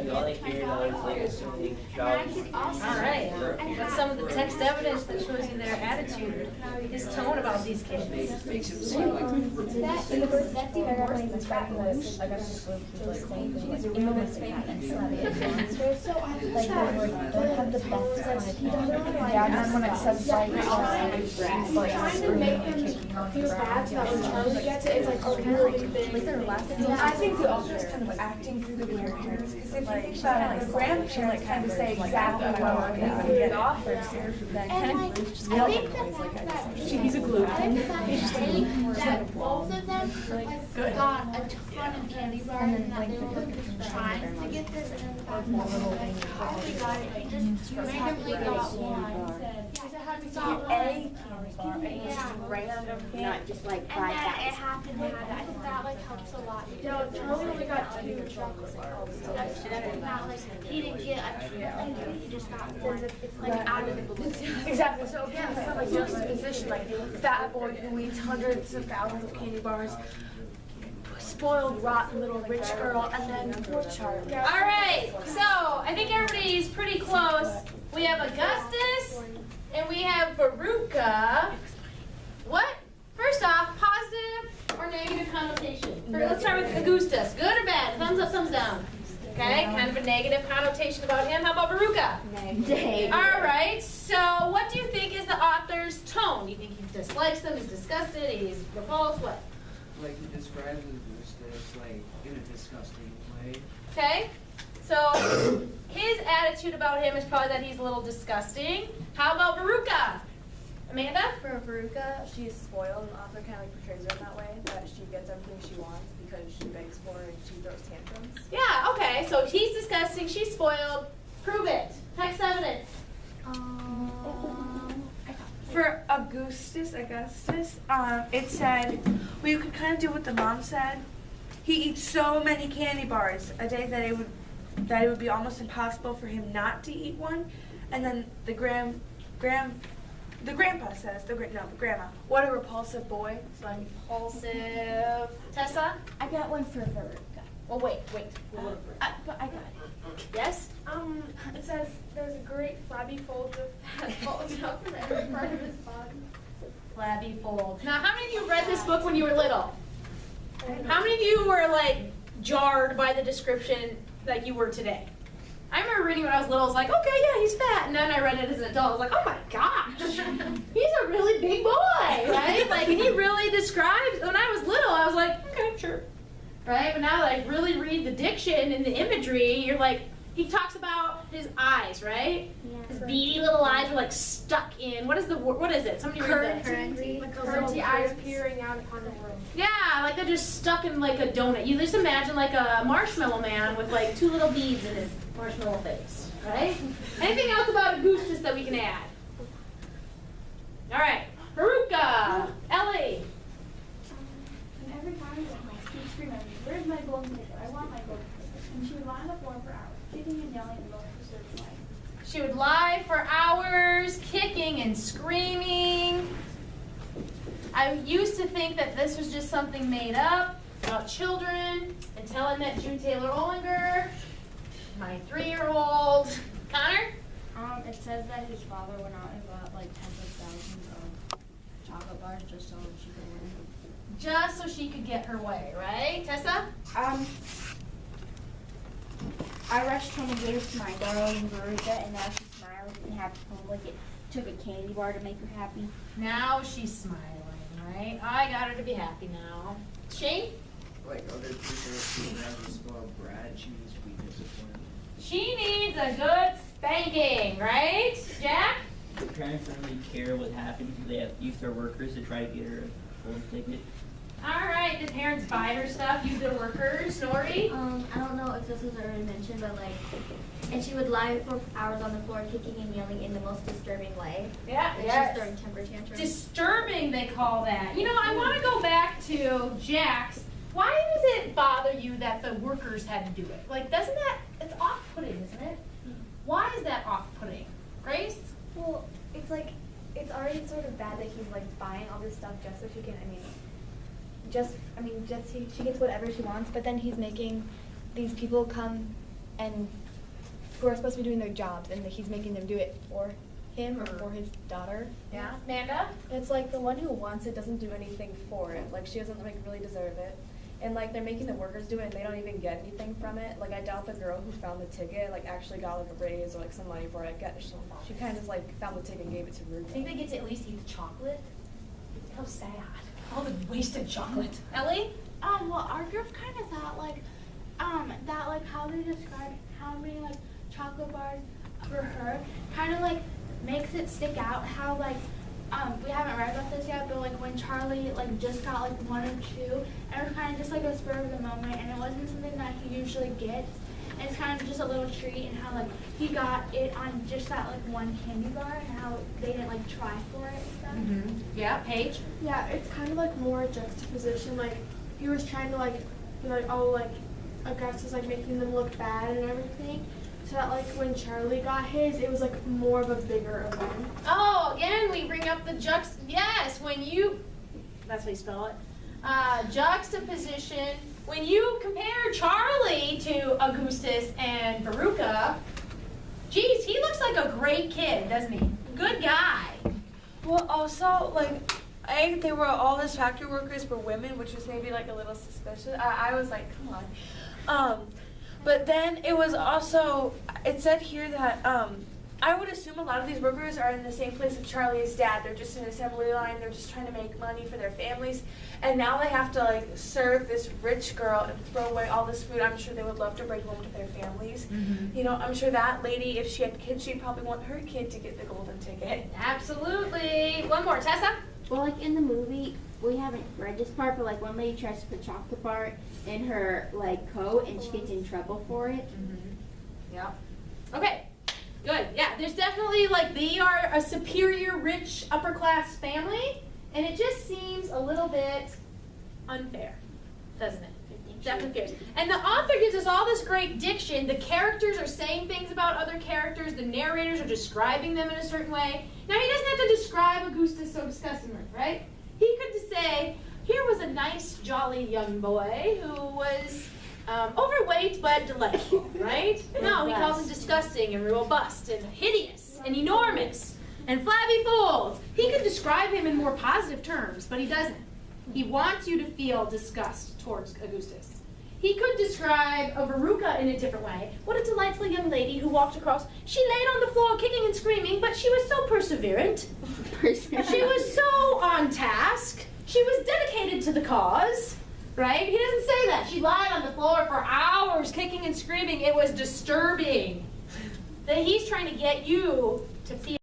all they hear though is like assuming shouts. Alright, that's some of the text evidence that shows you their attitude, his tone about these kids. Makes it seem like That's the first, that's the paragraph when he's describing this, I guess, just like saying things like domestic violence, so I like don't have the best connotation. Yeah, and then when it says like, trying to make him feel bad so that when Charlie gets it, it's like a really big. I think the author's kind of acting through the grandparents, because if you think about it, the grandparents kind of say exactly what the author's here. And like, I think the fact that He's a glue. I think the fact that both of them like got a ton of candy bars and that they were trying to get this, and then the fact that how they got it, they just randomly got one and said, A candy bar and just random, Not just like and 5 then it guys. happened, and I think that like helps a lot. No, Charlie only got 2 chocolate bars. So that's not like he didn't get a candy, he just got one like out of the blue. Exactly. So again, it's not like juxtaposition, like fat boy who eats hundreds of thousands of candy bars, spoiled, rotten little rich girl, and then poor Charlie. Alright, so I think everybody's pretty close. We have Augustus and we have Veruca. What? First off, positive or negative connotation? Let's start with Augustus. Good or bad? Thumbs up, thumbs down. Okay, kind of a negative connotation about him. How about Veruca? Negative. Alright, so what do you think is the author's tone? Do you think he dislikes them, he's disgusted, he's repulsed, what? Like he describes Augustus like in a disgusting way. Okay, so his attitude about him is probably that he's a little disgusting. How about Veruca? Amanda? For Veruca, she's spoiled, and the author kind of like portrays her in that way, that she gets everything she wants because she begs for it and she throws tantrums. Yeah, okay, so he's disgusting, she's spoiled. Prove it. Text evidence. For Augustus, it said, well, you could kind of do what the mom said. He eats so many candy bars a day that it would be almost impossible for him not to eat one. And then the grandpa says, the grandma, what a repulsive boy. So I'm Impulsive. Tessa? I got one for Veruca. Oh, wait. But I got it. Yes? It says there's a great flabby folds of fat falling out from every part of his body. Flabby folds. Now, how many of you read this book when you were little? How many of you were, like, jarred by the description like you were today? I remember reading when I was little, I was like, okay, yeah, he's fat. And then I read it as an adult, I was like, oh my gosh, he's a really big boy, right? Like, and he really describes, when I was little, I was like, okay, sure. Right? But now that I really read the diction and the imagery, you're like, he talks about his eyes, right? Yeah. His beady little eyes are like stuck in, what is it? Somebody read that. Like those empty eyes peering out upon the world. Yeah, like they're just stuck in like a donut. You just imagine like a marshmallow man with like 2 little beads in his marshmallow face, right? Anything else about Augustus that we can add? All right, Veruca, Ellie. And every time I went home, she'd scream at me, "Where's my golden ticket? I want my golden ticket." And she would lie on the floor for hours, kicking and yelling in the most disturbing way. She would lie for hours, kicking and screaming. I used to think that this was just something made up about children until I met June Taylor Ollinger, my 3-year-old. Connor? It says that his father went out and bought like tens of thousands of chocolate bars just so she could win. Just so she could get her way, right? Tessa? I rushed home and gave it to my darling Veruca, and now she's smiling and happy home like it took a candy bar to make her happy. Now she's smiling, right? I got her to be happy now. Shane? Like other people who have a spoiled brat, she needs to be disciplined. She needs a good spanking, right? Jack? The parents don't really care what happens. They have use their workers to try to get her a full ticket. All right, the parents buy her stuff, use their workers. Nori? I don't know if this was already mentioned, but like, and she would lie for hours on the floor, kicking and yelling in the most disturbing way. Yeah, Like yes. she's throwing temper tantrums. Disturbing, they call that. You know, I want to go back to Jack's. Why does it bother you that the workers had to do it? Like, doesn't that, it's off-putting, isn't it? Why is that off-putting? Grace? Well, it's like, it's already sort of bad that he's like buying all this stuff just so she can, she gets whatever she wants, but then he's making these people come and who are supposed to be doing their jobs, and he's making them do it for him or for his daughter. Yeah, Amanda? It's like the one who wants it doesn't do anything for it. Like she doesn't like really deserve it. And like they're making the workers do it and they don't even get anything from it. Like I doubt the girl who found the ticket like actually got like a raise or like some money for it. She kind of just like found the ticket and gave it to Ruth. I think they get to at least eat the chocolate. How sad. All the wasted chocolate. Ellie? Well, our group kind of thought like, that like how they described how many like chocolate bars for her kind of like makes it stick out how like, we haven't read about this yet, but like when Charlie like just got like 1 or 2, and it was kind of just like a spur of the moment, and it wasn't something that he usually gets. And it's kind of just a little treat, and how like he got it on just that like one candy bar, and how they didn't like try for it and stuff. Mm-hmm. Yeah, Paige? Yeah, it's kind of like more a juxtaposition. Like he was trying to like be like, oh, like Augustus like making them look bad and everything. So that like when Charlie got his, it was like more of a bigger event. Oh, again, we bring up the yes, when you, that's how you spell it, juxtaposition. When you compare Charlie to Augustus and Veruca, geez, he looks like a great kid, doesn't he? Good guy. Well, also, like, they were all his factory workers were women, which was maybe like a little suspicious. I was like, come on. But then it was also, it said here that I would assume a lot of these workers are in the same place as Charlie's dad. They're just in an assembly line. They're just trying to make money for their families. And now they have to like serve this rich girl and throw away all this food. I'm sure they would love to bring home to their families. Mm-hmm. You know, I'm sure that lady, if she had kids, she'd probably want her kid to get the golden ticket. Absolutely. One more, Tessa? Well, like in the movie, we haven't read this part, but like one lady tries to put chocolate bar in her like coat and she gets in trouble for it. Mm-hmm. Yeah. Okay. Good. Yeah, there's definitely like they are a superior, rich, upper class family, and it just seems a little bit unfair, doesn't it? Definitely fears. And the author gives us all this great diction. The characters are saying things about other characters. The narrators are describing them in a certain way. Now, he doesn't have to describe Augustus so disgustingly, right? He could just say, here was a nice, jolly young boy who was overweight but delightful, right? No, he calls him disgusting and robust and hideous and enormous and flabby folds. He could describe him in more positive terms, but he doesn't. He wants you to feel disgust towards Augustus. He could describe a Veruca in a different way. What a delightful young lady who walked across. She laid on the floor kicking and screaming, but she was so perseverant. She was so on task. She was dedicated to the cause, right? He doesn't say that. She lied on the floor for hours kicking and screaming. It was disturbing. That he's trying to get you to feel